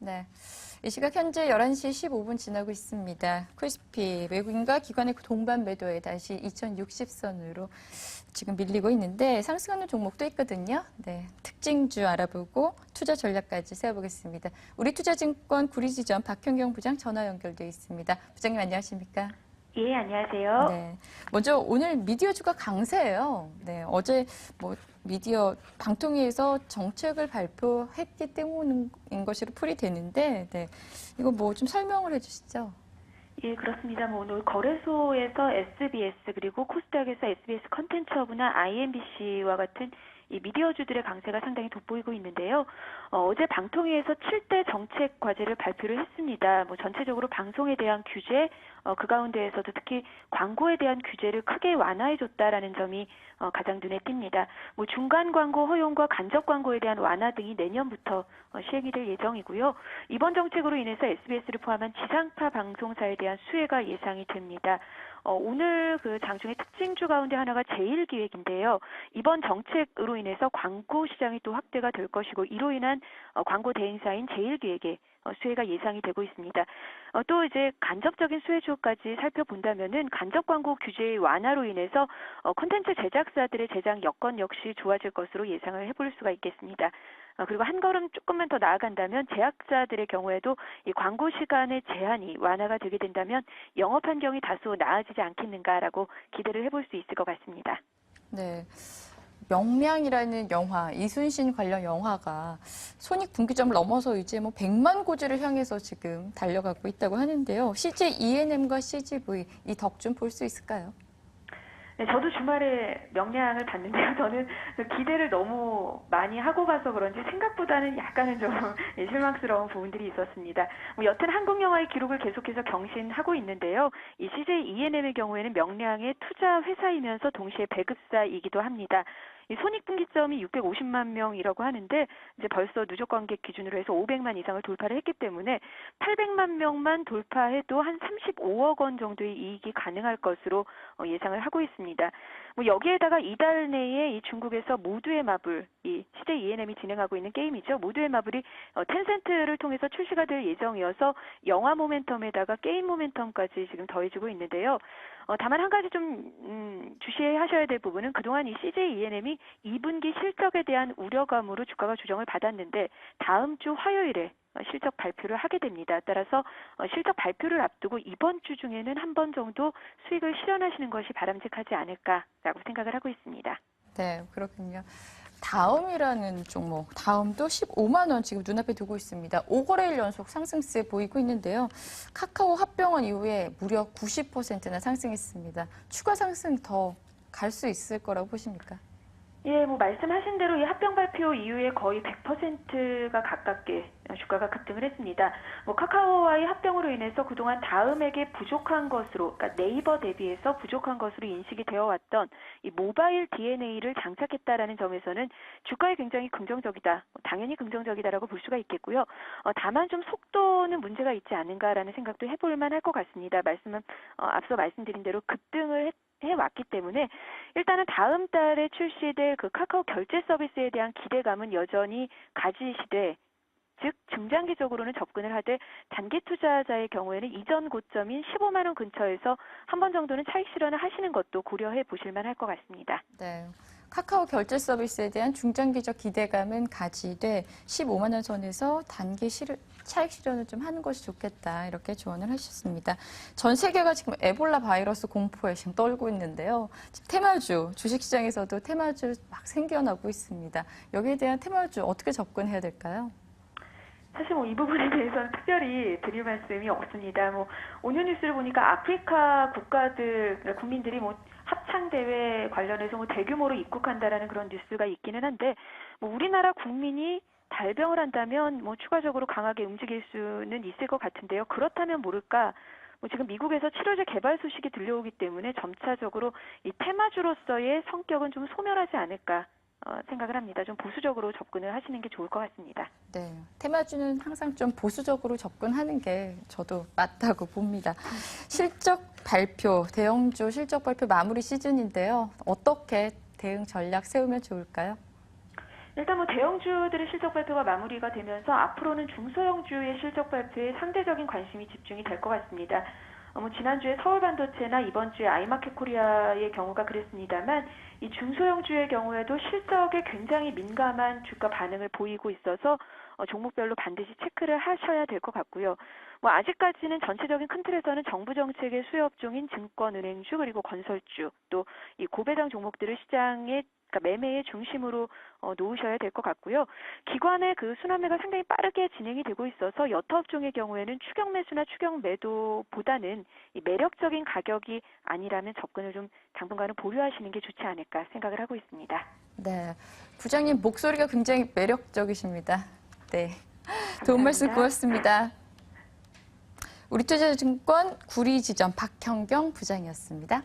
네. 이 시각 현재 11시 15분 지나고 있습니다. 코스피 외국인과 기관의 동반 매도에 다시 2060선으로 지금 밀리고 있는데 상승하는 종목도 있거든요. 네, 특징주 알아보고 투자 전략까지 세워보겠습니다. 우리투자증권 구리지점 박현경 부장 전화 연결돼 있습니다. 부장님 안녕하십니까? 예, 안녕하세요. 네. 먼저 오늘 미디어주가 강세예요. 네, 어제 미디어 방통위에서 정책을 발표했기 때문인 것으로 풀이되는데, 네. 이거 좀 설명을 해주시죠. 예, 그렇습니다. 오늘 거래소에서 SBS 그리고 코스닥에서 SBS 컨텐츠허브나 IMBC와 같은 이 미디어주들의 강세가 상당히 돋보이고 있는데요. 어제 방통위에서 7대 정책 과제를 발표를 했습니다. 전체적으로 방송에 대한 규제, 그 가운데에서도 특히 광고에 대한 규제를 크게 완화해줬다라는 점이 가장 눈에 띕니다. 중간 광고 허용과 간접 광고에 대한 완화 등이 내년부터 시행이 될 예정이고요. 이번 정책으로 인해서 SBS를 포함한 지상파 방송사에 대한 수혜가 예상이 됩니다. 오늘 그 장중의 특징주 가운데 하나가 제일기획인데요. 이번 정책으로 인해서 광고 시장이 또 확대가 될 것이고 이로 인한 광고 대행사인 제일기획의 수혜가 예상이 되고 있습니다. 또 이제 간접적인 수혜주까지 살펴본다면은 간접 광고 규제의 완화로 인해서 콘텐츠 제작사들의 제작 여건 역시 좋아질 것으로 예상을 해볼 수가 있겠습니다. 그리고 한 걸음 조금만 더 나아간다면 제작자들의 경우에도 이 광고 시간의 제한이 완화가 되게 된다면 영업 환경이 다소 나아지지 않겠는가라고 기대를 해볼 수 있을 것 같습니다. 네. 명량이라는 영화, 이순신 관련 영화가 손익분기점을 넘어서 이제 100만 고지를 향해서 지금 달려가고 있다고 하는데요. CJ ENM과 CGV 이 덕 좀 볼 수 있을까요? 네, 저도 주말에 명량을 봤는데요. 저는 기대를 너무 많이 하고 가서 그런지 생각보다는 약간은 좀 실망스러운 부분들이 있었습니다. 여튼 한국 영화의 기록을 계속해서 경신하고 있는데요. 이 CJ ENM의 경우에는 명량의 투자 회사이면서 동시에 배급사이기도 합니다. 이 손익분기점이 650만 명이라고 하는데 이제 벌써 누적 관객 기준으로 해서 500만 이상을 돌파를 했기 때문에 800만 명만 돌파해도 한 35억 원 정도의 이익이 가능할 것으로 예상을 하고 있습니다. 여기에다가 이달 내에 이 중국에서 모두의 마블, 이 CJ ENM이 진행하고 있는 게임이죠. 모두의 마블이 텐센트를 통해서 출시가 될 예정이어서 영화 모멘텀에다가 게임 모멘텀까지 지금 더해지고 있는데요. 다만 한 가지 좀 주시하셔야 될 부분은 그동안 이 CJ ENM이 2분기 실적에 대한 우려감으로 주가가 조정을 받았는데 다음 주 화요일에 실적 발표를 하게 됩니다. 따라서 실적 발표를 앞두고 이번 주 중에는 한 번 정도 수익을 실현하시는 것이 바람직하지 않을까라고 생각을 하고 있습니다. 네, 그렇군요. 다음이라는 종목, 다음도 15만 원 지금 눈앞에 두고 있습니다. 5거래일 연속 상승세 보이고 있는데요. 카카오 합병원 이후에 무려 90%나 상승했습니다. 추가 상승 더 갈 수 있을 거라고 보십니까? 예, 말씀하신 대로 이 합병 발표 이후에 거의 100%가 가깝게 주가가 급등을 했습니다. 카카오와의 합병으로 인해서 그동안 다음에게 부족한 것으로, 그러니까 네이버 대비해서 부족한 것으로 인식이 되어 왔던 이 모바일 DNA를 장착했다라는 점에서는 주가에 굉장히 긍정적이다, 당연히 긍정적이다라고 볼 수가 있겠고요. 다만 좀 속도는 문제가 있지 않은가라는 생각도 해볼 만할 것 같습니다. 앞서 말씀드린 대로 급등을 해왔기 때문에 일단은 다음 달에 출시될 그 카카오 결제 서비스에 대한 기대감은 여전히 가지시되, 즉 중장기적으로는 접근을 하되 단기 투자자의 경우에는 이전 고점인 15만 원 근처에서 한 번 정도는 차익 실현을 하시는 것도 고려해 보실 만할 것 같습니다. 네. 카카오 결제 서비스에 대한 중장기적 기대감은 가지되 15만 원 선에서 단기 차익 실현을 좀 하는 것이 좋겠다, 이렇게 조언을 하셨습니다. 전 세계가 지금 에볼라 바이러스 공포에 지금 떨고 있는데요. 지금 테마주, 주식시장에서도 테마주 막 생겨나고 있습니다. 여기에 대한 테마주 어떻게 접근해야 될까요? 사실 이 부분에 대해서는 특별히 드릴 말씀이 없습니다. 오늘 뉴스를 보니까 아프리카 국가들, 국민들이 합창 대회 관련해서 대규모로 입국한다라는 그런 뉴스가 있기는 한데, 우리나라 국민이 발병을 한다면 추가적으로 강하게 움직일 수는 있을 것 같은데요. 그렇다면 모를까, 지금 미국에서 치료제 개발 소식이 들려오기 때문에 점차적으로 이 테마주로서의 성격은 좀 소멸하지 않을까 생각을 합니다. 좀 보수적으로 접근을 하시는 게 좋을 것 같습니다. 네, 테마주는 항상 좀 보수적으로 접근하는 게 저도 맞다고 봅니다. 실적 발표, 대형주 실적 발표 마무리 시즌인데요. 어떻게 대응 전략 세우면 좋을까요? 일단 뭐 대형주들의 실적 발표가 마무리가 되면서 앞으로는 중소형주의 실적 발표에 상대적인 관심이 집중이 될 것 같습니다. 뭐 지난주에 서울반도체나 이번 주에 아이마켓 코리아의 경우가 그랬습니다만 이 중소형주의 경우에도 실적에 굉장히 민감한 주가 반응을 보이고 있어서 종목별로 반드시 체크를 하셔야 될 것 같고요. 뭐 아직까지는 전체적인 큰 틀에서는 정부 정책의 수혜업종인 증권, 은행주 그리고 건설주 또 이 고배당 종목들을 시장에 그러니까 매매의 중심으로 놓으셔야 될 것 같고요. 기관의 그 순환매가 상당히 빠르게 진행이 되고 있어서 여타 업종의 경우에는 추격 매수나 추격 매도보다는 이 매력적인 가격이 아니라면 접근을 좀 당분간은 보류하시는 게 좋지 않을까 생각을 하고 있습니다. 네, 부장님 목소리가 굉장히 매력적이십니다. 네, 도움 말씀 고맙습니다. 우리투자증권 구리지점 박형경 부장이었습니다.